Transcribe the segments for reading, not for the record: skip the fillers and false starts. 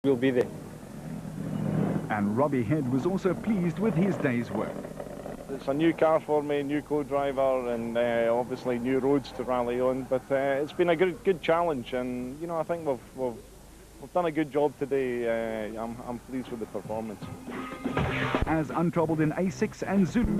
we'll be there. And Robbie Head was also pleased with his day's work. It's a new car for me, new co-driver, and obviously new roads to rally on. But it's been a good challenge, and you know, I think we've done a good job today. I'm pleased with the performance. As untroubled in A6 and Zulu.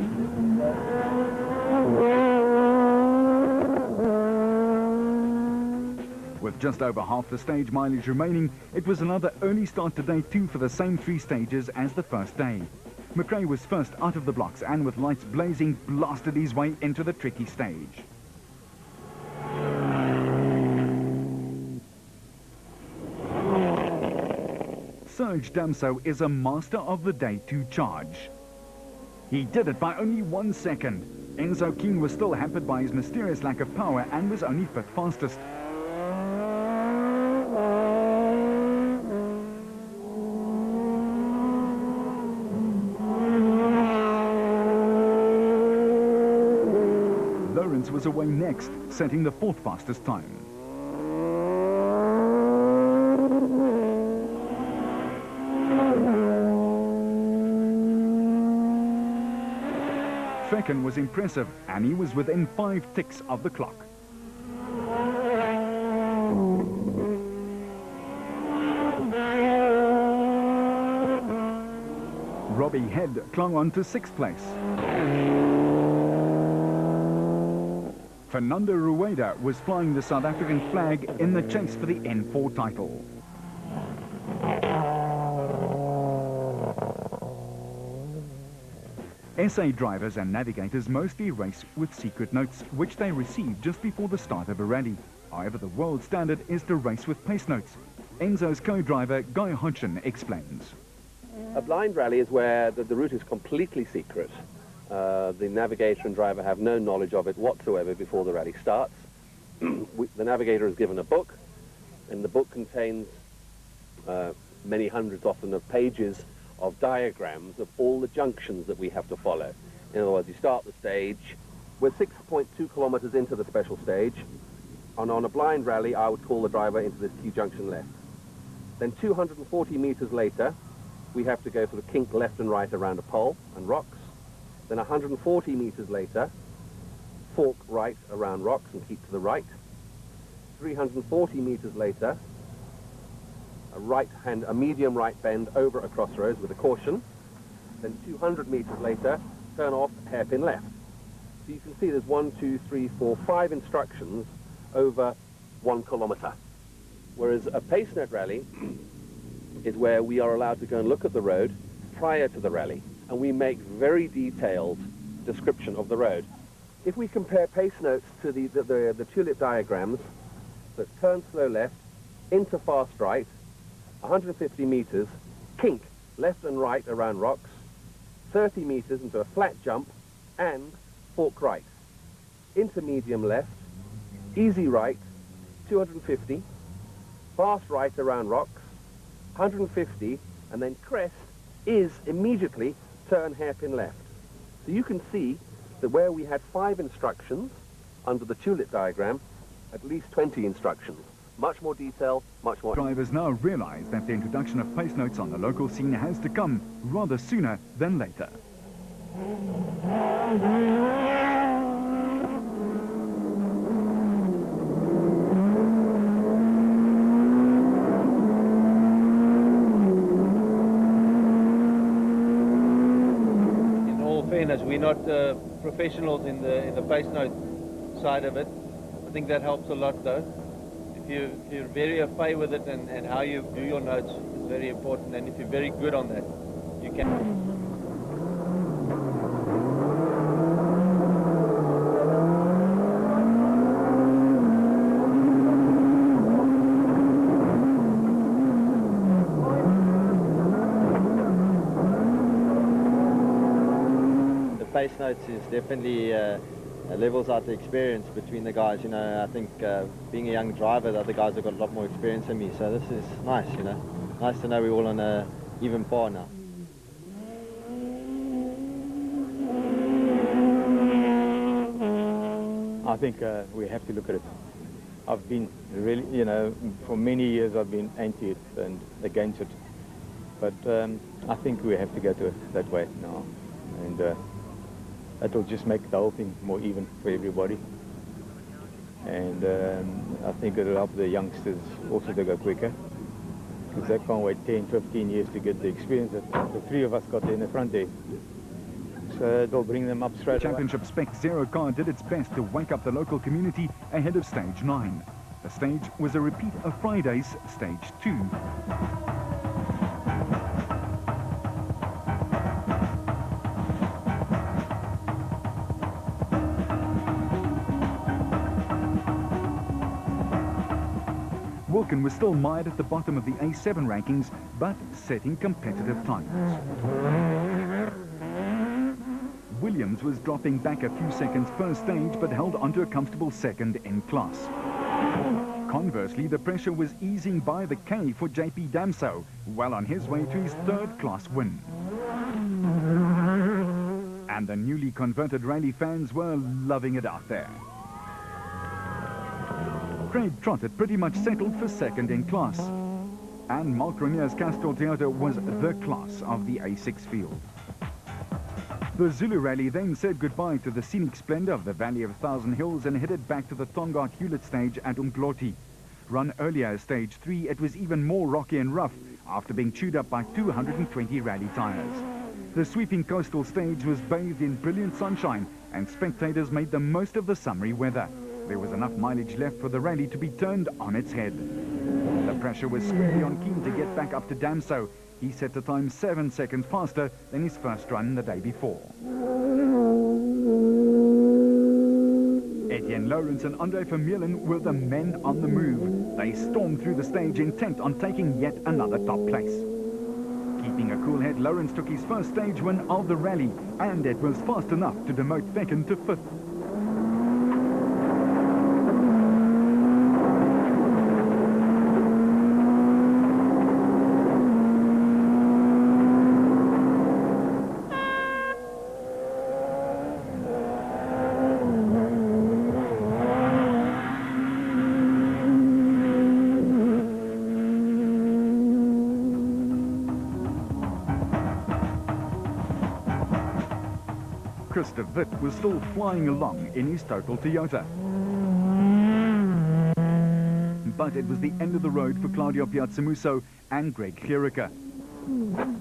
With just over half the stage mileage remaining, it was another early start to day 2 for the same 3 stages as the first day. McRae was first out of the blocks and with lights blazing blasted his way into the tricky stage. Serge Damso is a master of the day 2 charge. He did it by only 1 second. Enzo King was still hampered by his mysterious lack of power and was only 5th fastest. Lawrence was away next, setting the 4th fastest time. Fecken was impressive, and he was within 5 ticks of the clock. Robbie Head clung on to 6th place. Fernando Rueda was flying the South African flag in the chase for the N4 title. SA drivers and navigators mostly race with secret notes, which they receive just before the start of a rally. However, the world standard is to race with pace notes. Enzo's co-driver, Guy Hodgson, explains. A blind rally is where the route is completely secret. The navigator and driver have no knowledge of it whatsoever before the rally starts. The navigator is given a book, and the book contains many hundreds often of pages of diagrams of all the junctions that we have to follow. In other words, you start the stage, we're 6.2 kilometers into the special stage, and on a blind rally I would call the driver into this key junction left. Then 240 meters later we have to go for the kink left and right around a pole and rocks. Then 140 meters later, fork right around rocks and keep to the right. 340 meters later, a medium right bend over a crossroads with a caution. Then 200 meters later, turn off, hairpin left. So you can see there's 1, 2, 3, 4, 5 instructions over 1 kilometer. Whereas a pace note rally is where we are allowed to go and look at the road prior to the rally, and we make very detailed description of the road. If we compare pace notes to the tulip diagrams, so turn slow left, into fast right, 150 meters, kink left and right around rocks, 30 meters into a flat jump, and fork right. Into medium left, easy right, 250, fast right around rocks, 150, and then crest is immediately turn hairpin left. So you can see that where we had 5 instructions under the tulip diagram, at least 20 instructions. Much more detail, much more... Drivers now realize that the introduction of pace notes on the local scene has to come rather sooner than later. In all fairness, we're not professionals in the pace note side of it. I think that helps a lot though. If you're very au fait with it and how you do your notes is very important, and if you're very good on that, you can... The pace notes is definitely levels out the experience between the guys. You know, I think being a young driver, the other guys have got a lot more experience than me, so this is nice, you know. Nice to know we're all on a even par now. I think we have to look at it I've been really, you know, for many years I've been anti it and against it. But I think we have to go to it that way now. And it'll just make the whole thing more even for everybody. And I think it'll help the youngsters also to go quicker. Because they can't wait 10, 15 years to get the experience that the three of us got in the front there. So it'll bring them up straight away. Championship Spec Zero car did its best to wake up the local community ahead of Stage 9. The stage was a repeat of Friday's Stage 2. Wilkin was still mired at the bottom of the A7 rankings, but setting competitive times. Williams was dropping back a few seconds per stage, but held onto a comfortable second in class. Conversely, the pressure was easing by the K for JP Damso, well on his way to his third-class win. And the newly converted rally fans were loving it out there. Craig Trotted pretty much settled for second in class. And Mark Renier's Castrol Toyota was the class of the A6 field. The Zulu Rally then said goodbye to the scenic splendor of the Valley of 1,000 Hills and headed back to the Tongaat Hewlett stage at Umdloti. Run earlier as Stage 3, it was even more rocky and rough after being chewed up by 220 rally tires. The sweeping coastal stage was bathed in brilliant sunshine and spectators made the most of the summery weather. There was enough mileage left for the rally to be turned on its head. The pressure was squarely on Keane to get back up to Damso. He set the time 7 seconds faster than his first run the day before. Etienne Lawrence and Andre Vermeulen were the men on the move. They stormed through the stage intent on taking yet another top place. Keeping a cool head, Lawrence took his first stage win of the rally, and it was fast enough to demote Fecken to 5th. Christoph Witt was still flying along in his Total Toyota. But it was the end of the road for Claudio Piazzamuso and Greg Gericke.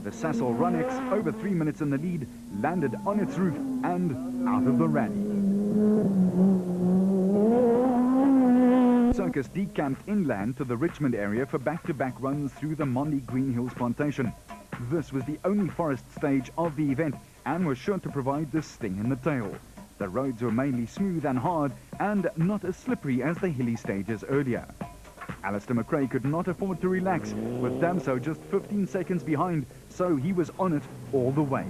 The Sasol Runex, over 3 minutes in the lead, landed on its roof and out of the rally. Circus decamped inland to the Richmond area for back-to-back runs through the Mondi Green Hills plantation. This was the only forest stage of the event and was sure to provide the sting in the tail. The roads were mainly smooth and hard and not as slippery as the hilly stages earlier. Alistair McRae could not afford to relax, with Damso just 15 seconds behind, so he was on it all the way.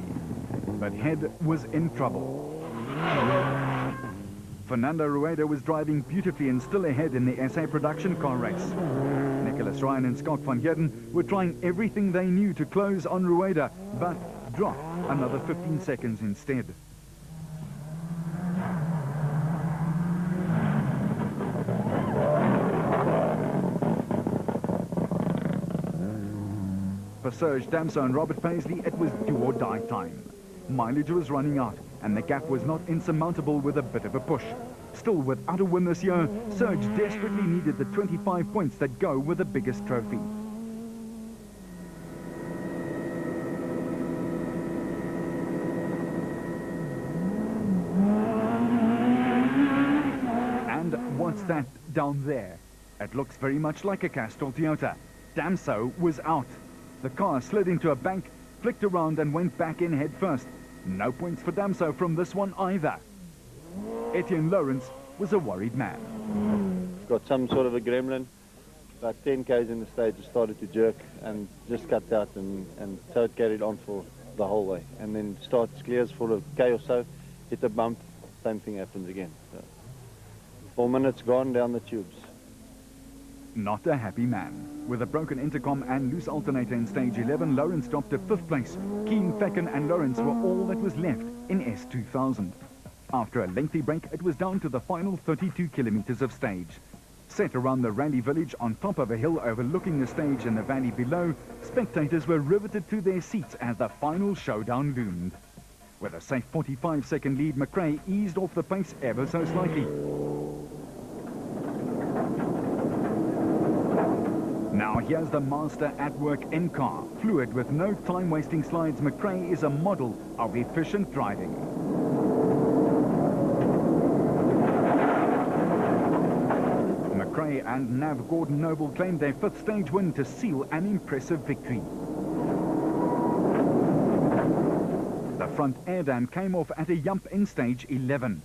But Head was in trouble. Fernando Rueda was driving beautifully and still ahead in the SA production car race. Nicholas Ryan and Scott van Heerden were trying everything they knew to close on Rueda, but dropped another 15 seconds instead. For Serge Damso and Robert Paisley, it was do or die time. Mileage was running out, and the gap was not insurmountable with a bit of a push. Still, without a win this year, Serge desperately needed the 25 points that go with the biggest trophy. And what's that down there? It looks very much like a Castrol Toyota. Damso was out. The car slid into a bank, flicked around and went back in head first. No points for Damso from this one either. Etienne Lawrence was a worried man. Got some sort of a gremlin. About 10 k's in the stage, it started to jerk and just cut out, and so it carried on for the whole way. And then starts clears for a k or so, hit a bump, same thing happens again. So 4 minutes gone down the tubes. Not a happy man. With a broken intercom and loose alternator in stage 11, Lawrence dropped to 5th place. Keane, Fecken and Lawrence were all that was left in S2000. After a lengthy break, it was down to the final 32 kilometers of stage. set around the rally village on top of a hill overlooking the stage and the valley below, spectators were riveted to their seats as the final showdown loomed. With a safe 45-second lead, McRae eased off the pace ever so slightly. Now here's the master at work in car. Fluid with no time-wasting slides, McRae is a model of efficient driving. McRae and Nav Gordon Noble claimed their 5th stage win to seal an impressive victory. The front air dam came off at a yump in stage 11.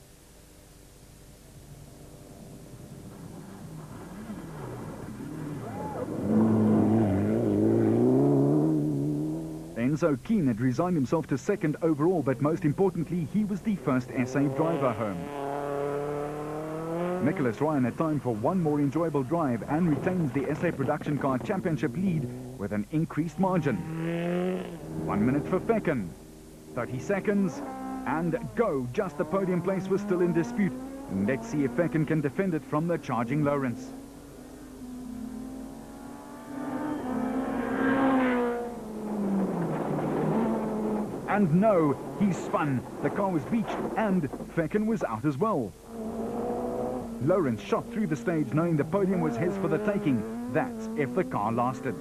Enzo Keane had resigned himself to 2nd overall, but most importantly, he was the first SA driver home. Nicholas Ryan had time for one more enjoyable drive and retains the SA Production Car Championship lead with an increased margin. 1 minute for Fekkin. 30 seconds and go. Just the podium place was still in dispute. Let's see if Fekkin can defend it from the charging Lawrence. And no, he spun. The car was beached and Fekkin was out as well. Lawrence shot through the stage knowing the podium was his for the taking. That's if the car lasted.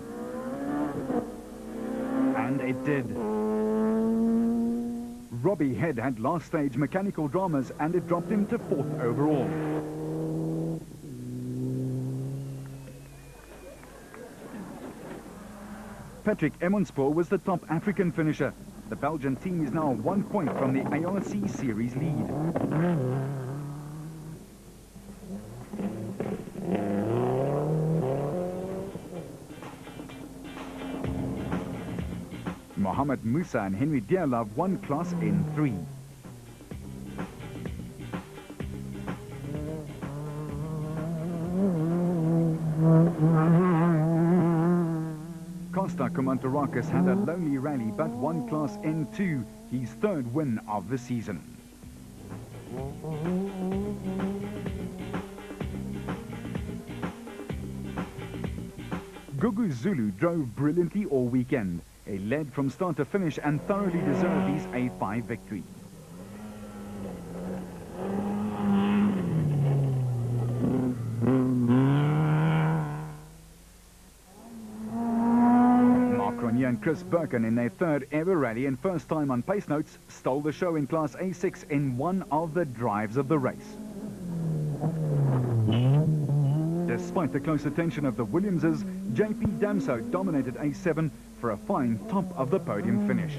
And it did. Robbie Head had last stage mechanical dramas and it dropped him to 4th overall. Patrick Emmonspoor was the top African finisher. The Belgian team is now 1 point from the ARC series lead. Mohamed Musa and Henry Dearlove won class in 3. Costa Kumantarakis had a lonely rally but won class N2, his 3rd win of the season. Gugu Zulu drove brilliantly all weekend. He led from start to finish and thoroughly deserved his A5 victory. And Chris Birkin in their 3rd ever rally and first time on pace notes stole the show in class A6 in one of the drives of the race. Despite the close attention of the Williamses, JP Damso dominated A7 for a fine top of the podium finish.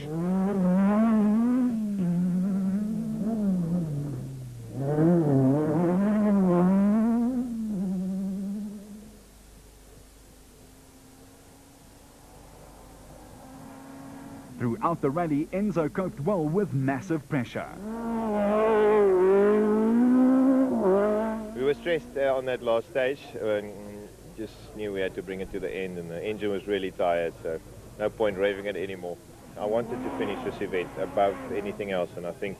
Throughout the rally, Enzo coped well with massive pressure. We were stressed on that last stage. Just knew we had to bring it to the end, and the engine was really tired, so no point revving it anymore. I wanted to finish this event above anything else, and I think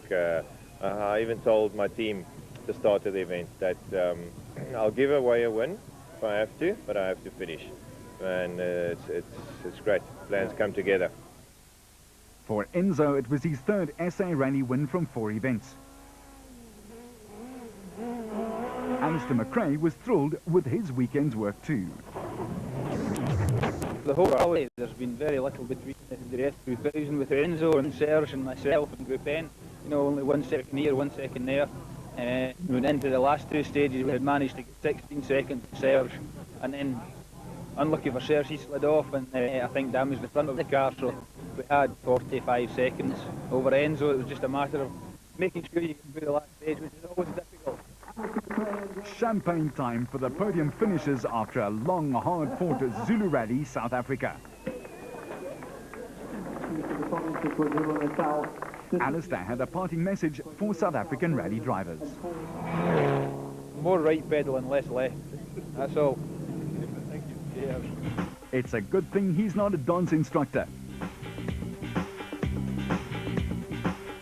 I even told my team at the start of the event that I'll give away a win if I have to, but I have to finish. And it's great. Plans come together. For Enzo, it was his 3rd SA rally win from 4 events. Alistair McRae was thrilled with his weekend's work too. The whole rally, there's been very little between the rest of 2000 with Enzo and Serge and myself and Group N. You know, only 1 second here, 1 second there. Went into the last 2 stages, we had managed to get 16 seconds to Serge, and then unlucky for Serge, he slid off and I think damaged the front of the car, so we had 45 seconds over Enzo. It was just a matter of making sure you can do the last stage, which is always difficult. Champagne time for the podium finishers after a long, hard-fought Zulu Rally, South Africa. Alistair had a parting message for South African rally drivers. More right pedal and less left, that's all. Yeah. It's a good thing he's not a dance instructor.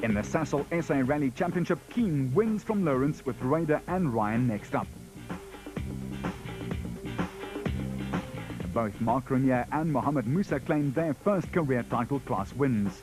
In the Sasol SA Rally Championship, Keane wins from Lawrence with Raider and Ryan next up. Both Mark Renier and Mohamed Musa claimed their first career title class wins.